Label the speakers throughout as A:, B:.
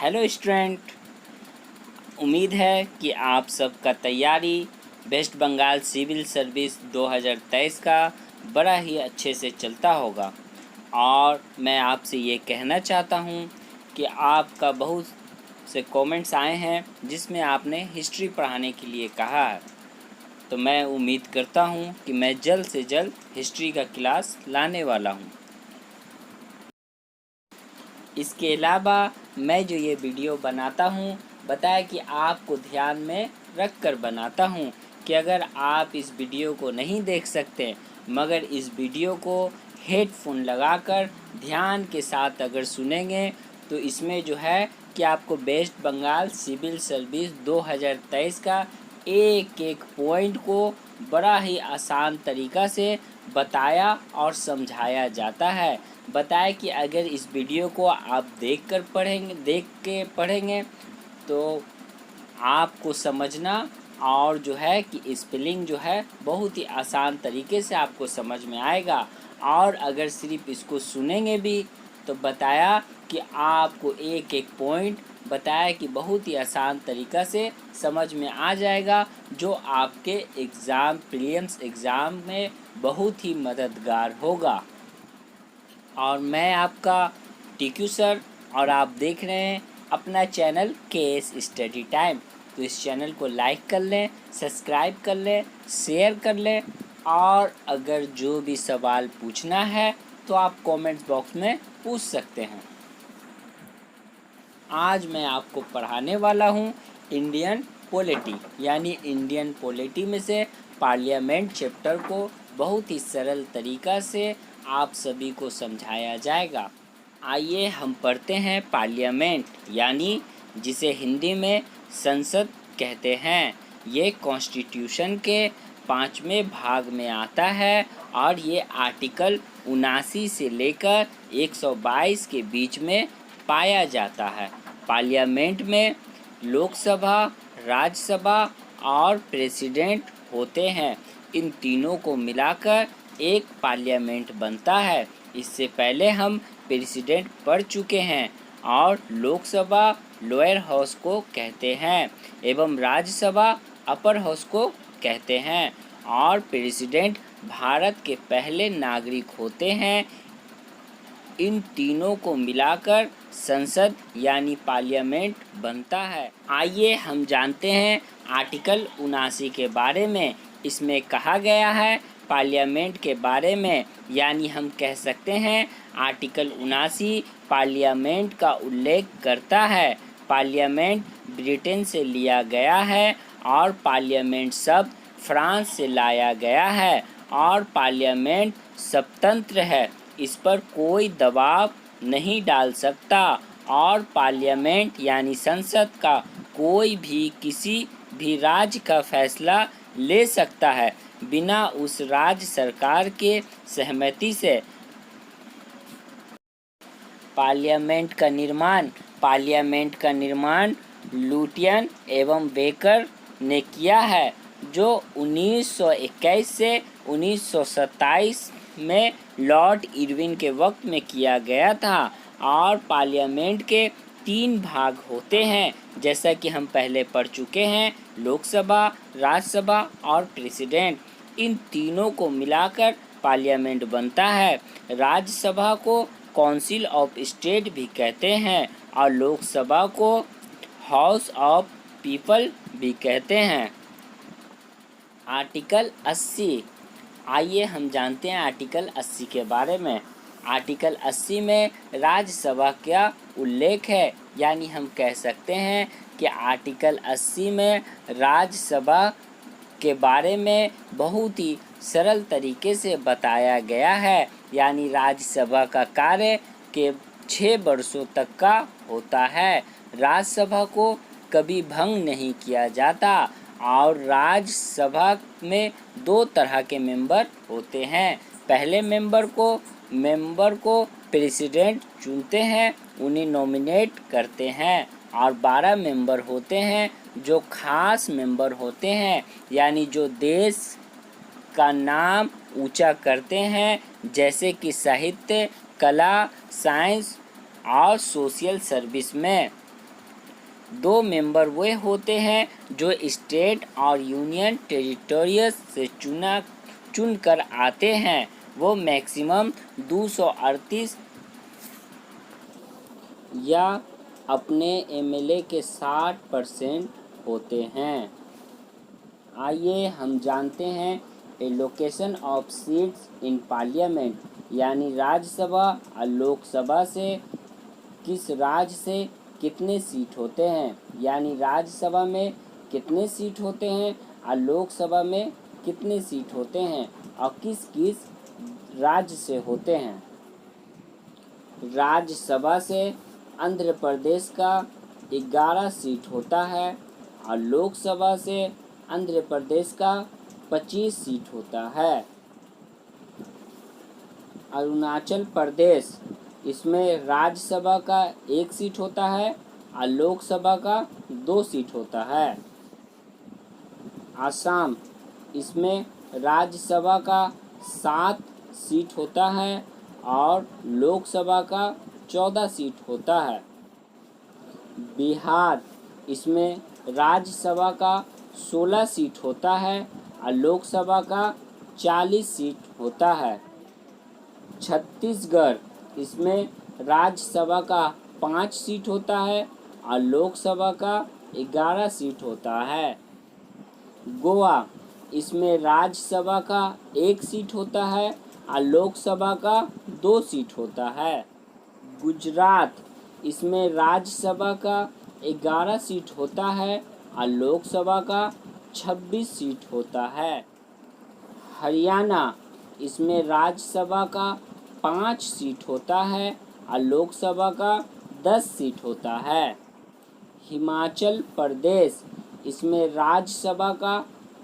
A: Hello student, उम्मीद है कि आप सबका तैयारी वेस्ट बंगाल सिविल सर्विस 2023 का बड़ा ही अच्छे से चलता होगा। और मैं आपसे ये कहना चाहता हूँ कि आपका बहुत से कमेंट्स आए हैं जिसमें आपने हिस्ट्री पढ़ाने के लिए कहा है। तो मैं उम्मीद करता हूँ कि मैं जल्द से जल्द हिस्ट्री का क्लास लाने वाला हूँ। इसके अलावा मैं जो ये वीडियो बनाता हूँ बताया कि आपको ध्यान में रख कर बनाता हूँ कि अगर आप इस वीडियो को नहीं देख सकते मगर इस वीडियो को हेडफोन लगाकर ध्यान के साथ अगर सुनेंगे तो इसमें जो है कि आपको वेस्ट बंगाल सिविल सर्विस 2023 का एक एक पॉइंट को बड़ा ही आसान तरीक़ा से बताया और समझाया जाता है। बताया कि अगर इस वीडियो को आप देख के पढ़ेंगे तो आपको समझना और जो है कि स्पेलिंग जो है बहुत ही आसान तरीके से आपको समझ में आएगा। और अगर सिर्फ इसको सुनेंगे भी तो बताया कि आपको एक एक पॉइंट बताया कि बहुत ही आसान तरीक़ा से समझ में आ जाएगा, जो आपके एग्ज़ाम प्रीलिम्स एग्ज़ाम में बहुत ही मददगार होगा। और मैं आपका टीक्यू सर और आप देख रहे हैं अपना चैनल केएस स्टडी टाइम। तो इस चैनल को लाइक कर लें, सब्सक्राइब कर लें, शेयर कर लें और अगर जो भी सवाल पूछना है तो आप कमेंट्स बॉक्स में पूछ सकते हैं। आज मैं आपको पढ़ाने वाला हूँ इंडियन पॉलिटी यानी इंडियन पॉलिटी में से पार्लियामेंट चैप्टर को बहुत ही सरल तरीक़ा से आप सभी को समझाया जाएगा। आइए हम पढ़ते हैं पार्लियामेंट यानी जिसे हिंदी में संसद कहते हैं। ये कॉन्स्टिट्यूशन के 5वें भाग में आता है और ये आर्टिकल 79 से लेकर 122 के बीच में पाया जाता है। पार्लियामेंट में लोकसभा, राज्यसभा और प्रेसिडेंट होते हैं। इन तीनों को मिलाकर एक पार्लियामेंट बनता है। इससे पहले हम प्रेसिडेंट पढ़ चुके हैं और लोकसभा लोअर हाउस को कहते हैं एवं राज्यसभा अपर हाउस को कहते हैं और प्रेसिडेंट भारत के पहले नागरिक होते हैं। इन तीनों को मिलाकर संसद यानी पार्लियामेंट बनता है। आइए हम जानते हैं आर्टिकल 79 के बारे में। इसमें कहा गया है पार्लियामेंट के बारे में, यानी हम कह सकते हैं आर्टिकल 79 पार्लियामेंट का उल्लेख करता है। पार्लियामेंट ब्रिटेन से लिया गया है और पार्लियामेंट शब्द फ्रांस से लाया गया है और पार्लियामेंट स्वतंत्र है, इस पर कोई दबाव नहीं डाल सकता और पार्लियामेंट यानी संसद का कोई भी किसी भी राज्य का फैसला ले सकता है बिना उस राज्य सरकार के सहमति से। पार्लियामेंट का निर्माण लुटियन एवं बेकर ने किया है, जो 1921 से 1927 में लॉर्ड इरविन के वक्त में किया गया था। और पार्लियामेंट के 3 भाग होते हैं, जैसा कि हम पहले पढ़ चुके हैं, लोकसभा, राज्यसभा और प्रेसिडेंट। इन तीनों को मिलाकर पार्लियामेंट बनता है। राज्यसभा को काउंसिल ऑफ स्टेट भी कहते हैं और लोकसभा को हाउस ऑफ पीपल भी कहते हैं। आर्टिकल 80, आइए हम जानते हैं आर्टिकल 80 के बारे में। आर्टिकल 80 में राज्यसभा का उल्लेख है, यानी हम कह सकते हैं कि आर्टिकल 80 में राज्यसभा के बारे में बहुत ही सरल तरीके से बताया गया है। यानी राज्यसभा का कार्य के 6 वर्षों तक का होता है। राज्यसभा को कभी भंग नहीं किया जाता और राज्यसभा में 2 तरह के मेंबर होते हैं। पहले मेंबर को प्रेसिडेंट चुनते हैं, उन्हें नॉमिनेट करते हैं और 12 मेंबर होते हैं जो खास मेंबर होते हैं, यानी जो देश का नाम ऊंचा करते हैं, जैसे कि साहित्य, कला, साइंस और सोशल सर्विस में। 2 मेंबर वे होते हैं जो स्टेट और यूनियन टेरिटोरियस से चुन कर आते हैं। वो मैक्सिमम 238 या अपने एमएलए के 60% होते हैं। आइए हम जानते हैं allocation of seats in parliament, यानी राज्यसभा और लोकसभा से किस राज्य से कितने सीट होते हैं, यानी राज्यसभा में कितने सीट होते हैं और लोकसभा में कितने सीट होते हैं और किस किस राज्य से होते हैं। राज्यसभा से आंध्र प्रदेश का 11 सीट होता है और लोकसभा से आंध्र प्रदेश का 25 सीट होता है। अरुणाचल प्रदेश, इसमें राज्यसभा का 1 सीट होता है और लोकसभा का 2 सीट होता है। आसाम, इसमें राज्यसभा का 7 सीट होता है और लोकसभा का 14 सीट होता है। बिहार, इसमें राज्यसभा का 16 सीट होता है और लोकसभा का 40 सीट होता है। छत्तीसगढ़, इसमें राज्यसभा का 5 सीट होता है और लोकसभा का 11 सीट होता है। गोवा, इसमें राज्यसभा का 1 सीट होता है और लोकसभा का 2 सीट होता है। गुजरात, इसमें राज्यसभा का 11 सीट होता है और लोकसभा का 26 सीट होता है। हरियाणा, इसमें राज्यसभा का 5 सीट होता है और लोकसभा का 10 सीट होता है। हिमाचल प्रदेश, इसमें राज्यसभा का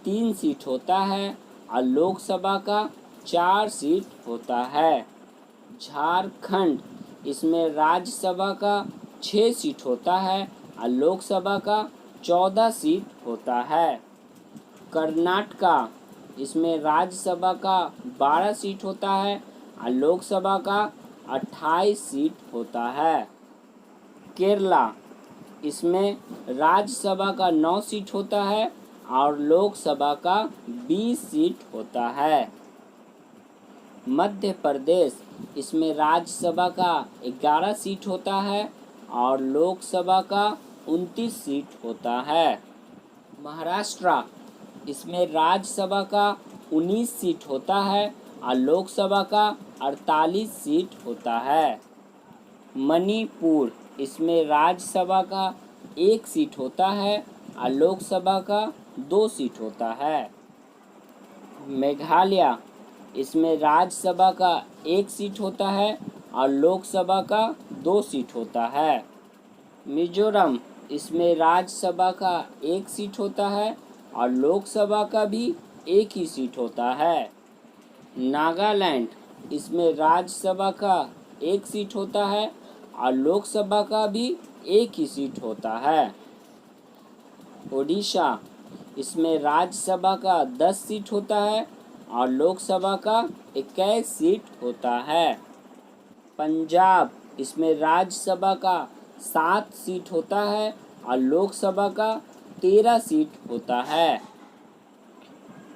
A: 3 सीट होता है और लोकसभा का 4 सीट होता है। झारखंड, इसमें राज्यसभा का 6 सीट होता है और लोकसभा का 14 सीट होता है। कर्नाटका, इसमें राज्यसभा का 12 सीट होता है और लोकसभा का 28 सीट होता है। केरला, इसमें राज्यसभा का 9 सीट होता है और लोकसभा का 20 सीट होता है। मध्य प्रदेश, इसमें राज्यसभा का 11 सीट होता है और लोकसभा का 29 सीट होता है। महाराष्ट्र, इसमें राज्यसभा का 19 सीट होता है और लोकसभा का 48 सीट होता है। मणिपुर, इसमें राज्यसभा का 1 सीट होता है और लोकसभा का 2 सीट होता है। मेघालय, इसमें राज्यसभा का 1 सीट होता है और लोकसभा का 2 सीट होता है। मिजोरम, इसमें राज्यसभा का 1 सीट होता है और लोकसभा का भी 1 ही सीट होता है। नागालैंड, इसमें राज्यसभा का 1 सीट होता है और लोकसभा का भी 1 ही सीट होता है। ओडिशा, इसमें राज्यसभा का 10 सीट होता है और लोकसभा का 21 सीट होता है। पंजाब, इसमें राज्यसभा का 7 सीट होता है और लोकसभा का 13 सीट होता है।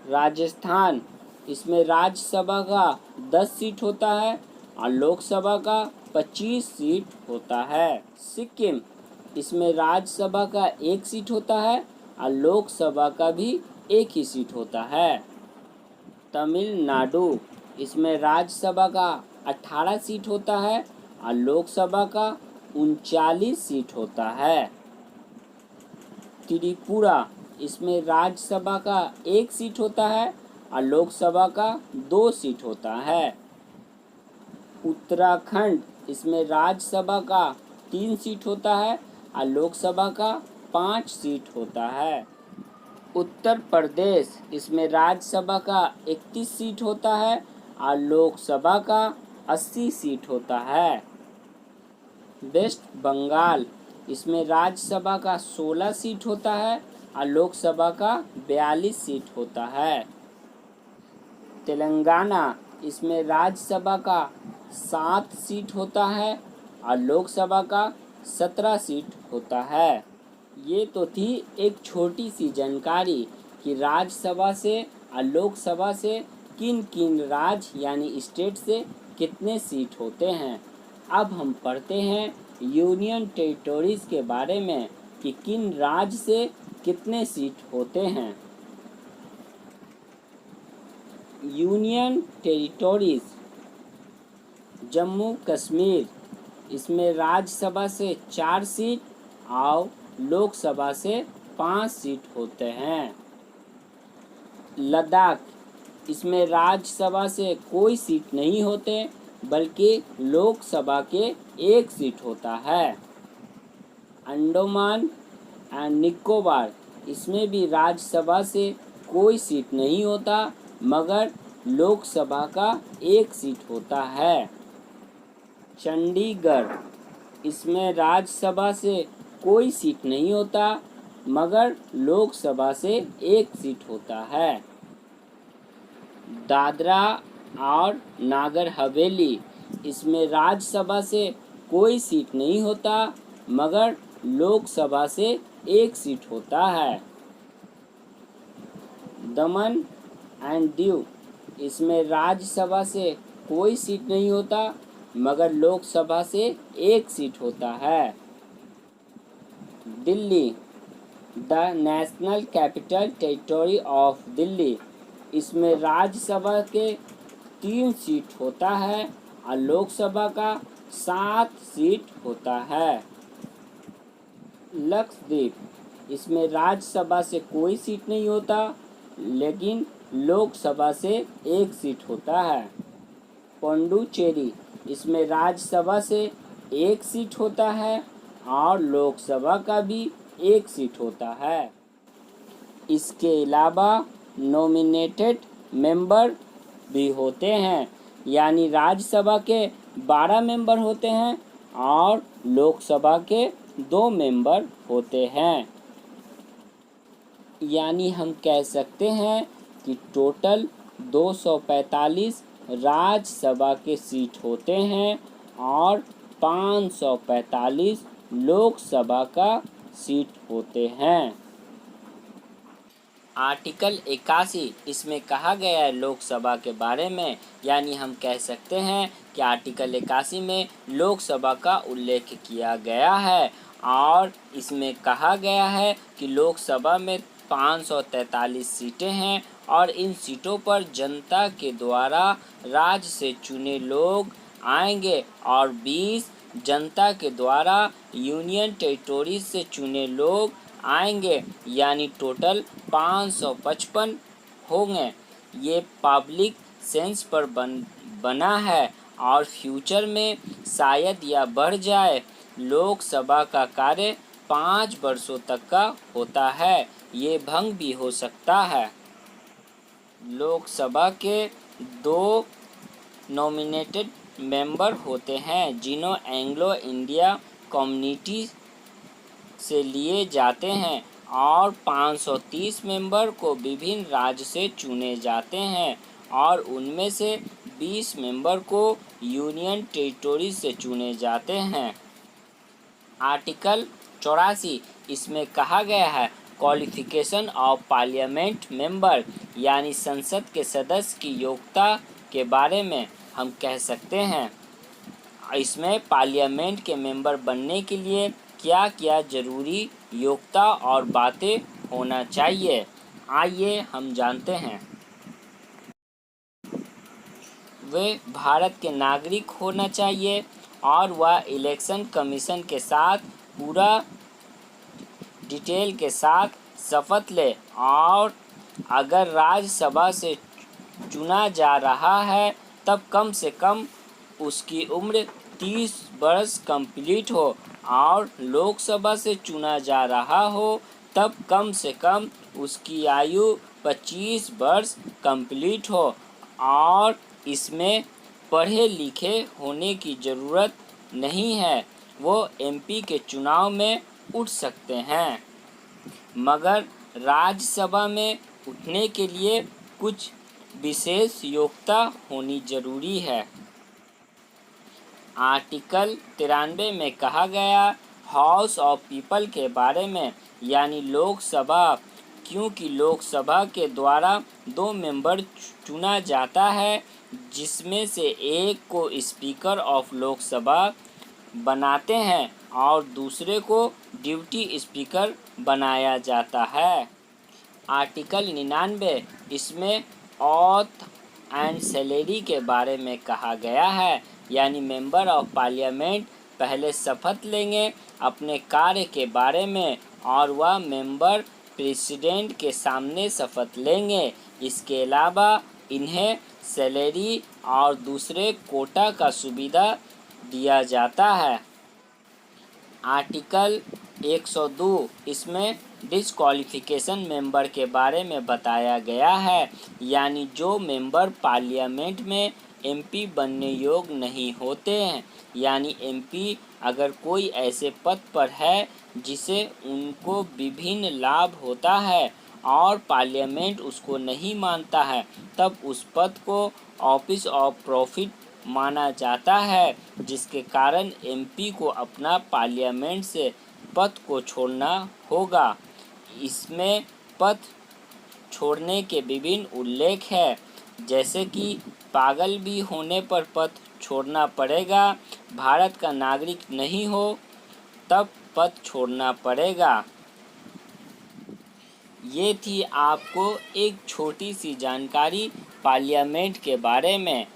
A: राजस्थान, इसमें राज्यसभा का 10 सीट होता है और लोकसभा का 25 सीट होता है। सिक्किम, इसमें राज्यसभा का 1 सीट होता है और लोकसभा का भी 1 ही सीट होता है। तमिलनाडु, इसमें राज्यसभा का 18 सीट होता है और लोकसभा का 39 सीट होता है। त्रिपुरा, इसमें राज्यसभा का 1 सीट होता है और लोकसभा का 2 सीट होता है। उत्तराखंड, इसमें राज्यसभा का 3 सीट होता है और लोकसभा का 5 सीट होता है। उत्तर प्रदेश, इसमें राज्यसभा का 31 सीट होता है और लोकसभा का 80 सीट होता है। वेस्ट बंगाल, इसमें राज्यसभा का 16 सीट होता है और लोकसभा का 42 सीट होता है। तेलंगाना, इसमें राज्यसभा का 7 सीट होता है और लोकसभा का 17 सीट होता है। ये तो थी एक छोटी सी जानकारी कि राज्यसभा से और लोकसभा से किन किन राज्य यानी स्टेट से कितने सीट होते हैं। अब हम पढ़ते हैं यूनियन टेरिटोरीज के बारे में कि किन राज्य से कितने सीट होते हैं। यूनियन टेरिटोरीज, जम्मू कश्मीर, इसमें राज्यसभा से 4 सीट और लोकसभा से 5 सीट होते हैं। लद्दाख, इसमें राज्यसभा से कोई सीट नहीं होते बल्कि लोकसभा के 1 सीट होता है। अंडमान एंड निकोबार, इसमें भी राज्यसभा से कोई सीट नहीं होता मगर लोकसभा का 1 सीट होता है। चंडीगढ़, इसमें राज्यसभा से कोई सीट नहीं होता मगर लोकसभा से 1 सीट होता है। दादरा और नागर हवेली, इसमें राज्यसभा से कोई सीट नहीं होता मगर लोकसभा से 1 सीट होता है। दमन एंड दीव, इसमें राज्यसभा से कोई सीट नहीं होता मगर लोकसभा से 1 सीट होता है। Delhi, the national capital territory of Delhi, इसमें राज्यसभा के 3 सीट होता है और लोकसभा का 7 सीट होता है। लक्षद्वीप, इसमें राज्यसभा से कोई सीट नहीं होता लेकिन लोकसभा से 1 सीट होता है। पुडुचेरी, इसमें राज्यसभा से 1 सीट होता है और लोकसभा का भी 1 सीट होता है। इसके अलावा नॉमिनेटेड मेंबर भी होते हैं यानी राज्यसभा के 12 मेंबर होते हैं और लोकसभा के 2 मेंबर होते हैं। यानी हम कह सकते हैं कि टोटल 245 राज्यसभा के सीट होते हैं और 545 लोकसभा का सीट होते हैं। आर्टिकल 81, इसमें कहा गया है लोकसभा के बारे में, यानी हम कह सकते हैं कि आर्टिकल 81 में लोकसभा का उल्लेख किया गया है और इसमें कहा गया है कि लोकसभा में 543 सीटें हैं और इन सीटों पर जनता के द्वारा राज्य से चुने लोग आएंगे और 20 जनता के द्वारा यूनियन टेरिटोरीज से चुने लोग आएंगे यानी टोटल 555 होंगे। ये पब्लिक सेंस पर बना है और फ्यूचर में शायद यह बढ़ जाए। लोकसभा का कार्य 5 वर्षों तक का होता है, ये भंग भी हो सकता है। लोकसभा के 2 नॉमिनेटेड मेंबर होते हैं जिन्हों एंग्लो इंडिया कम्युनिटी से लिए जाते हैं और 530 मेंबर को विभिन्न राज्य से चुने जाते हैं और उनमें से 20 मेंबर को यूनियन टेरिटोरी से चुने जाते हैं। आर्टिकल 84, इसमें कहा गया है क्वालिफिकेशन ऑफ पार्लियामेंट मेंबर यानी संसद के सदस्य की योग्यता के बारे में हम कह सकते हैं। इसमें पार्लियामेंट के मेंबर बनने के लिए क्या क्या जरूरी योग्यता और बातें होना चाहिए, आइए हम जानते हैं। वे भारत के नागरिक होना चाहिए और वह इलेक्शन कमीशन के साथ पूरा डिटेल के साथ शपथ ले और अगर राज्यसभा से चुना जा रहा है तब कम से कम उसकी उम्र 30 वर्ष कंप्लीट हो और लोकसभा से चुना जा रहा हो तब कम से कम उसकी आयु 25 वर्ष कंप्लीट हो और इसमें पढ़े लिखे होने की ज़रूरत नहीं है। वो एमपी के चुनाव में उठ सकते हैं मगर राज्यसभा में उठने के लिए कुछ विशेष योग्यता होनी जरूरी है। आर्टिकल 93 में कहा गया हाउस ऑफ पीपल के बारे में, यानी लोकसभा, क्योंकि लोकसभा के द्वारा 2 मेंबर चुना जाता है, जिसमें से एक को स्पीकर ऑफ लोकसभा बनाते हैं और दूसरे को डिप्टी स्पीकर बनाया जाता है। आर्टिकल 99 इसमें ऑथ एंड सैलरी के बारे में कहा गया है, यानी मेंबर ऑफ पार्लियामेंट पहले शपथ लेंगे अपने कार्य के बारे में और वह मेंबर प्रेसिडेंट के सामने शपथ लेंगे। इसके अलावा इन्हें सैलरी और दूसरे कोटा का सुविधा दिया जाता है। आर्टिकल 102 इसमें डिस्क्वालिफिकेशन मेंबर के बारे में बताया गया है, यानी जो मेंबर पार्लियामेंट में एमपी बनने योग्य नहीं होते हैं, यानी एमपी अगर कोई ऐसे पद पर है जिसे उनको विभिन्न लाभ होता है और पार्लियामेंट उसको नहीं मानता है, तब उस पद को ऑफिस ऑफ प्रॉफिट माना जाता है, जिसके कारण एमपी को अपना पार्लियामेंट से पद को छोड़ना होगा। इसमें पद छोड़ने के विभिन्न उल्लेख है, जैसे कि पागल भी होने पर पद छोड़ना पड़ेगा, भारत का नागरिक नहीं हो तब पद छोड़ना पड़ेगा। ये थी आपको एक छोटी सी जानकारी पार्लियामेंट के बारे में,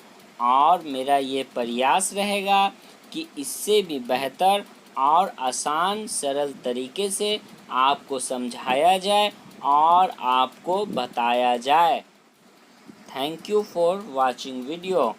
A: और मेरा ये प्रयास रहेगा कि इससे भी बेहतर और आसान सरल तरीके से आपको समझाया जाए और आपको बताया जाए। Thank you for watching video.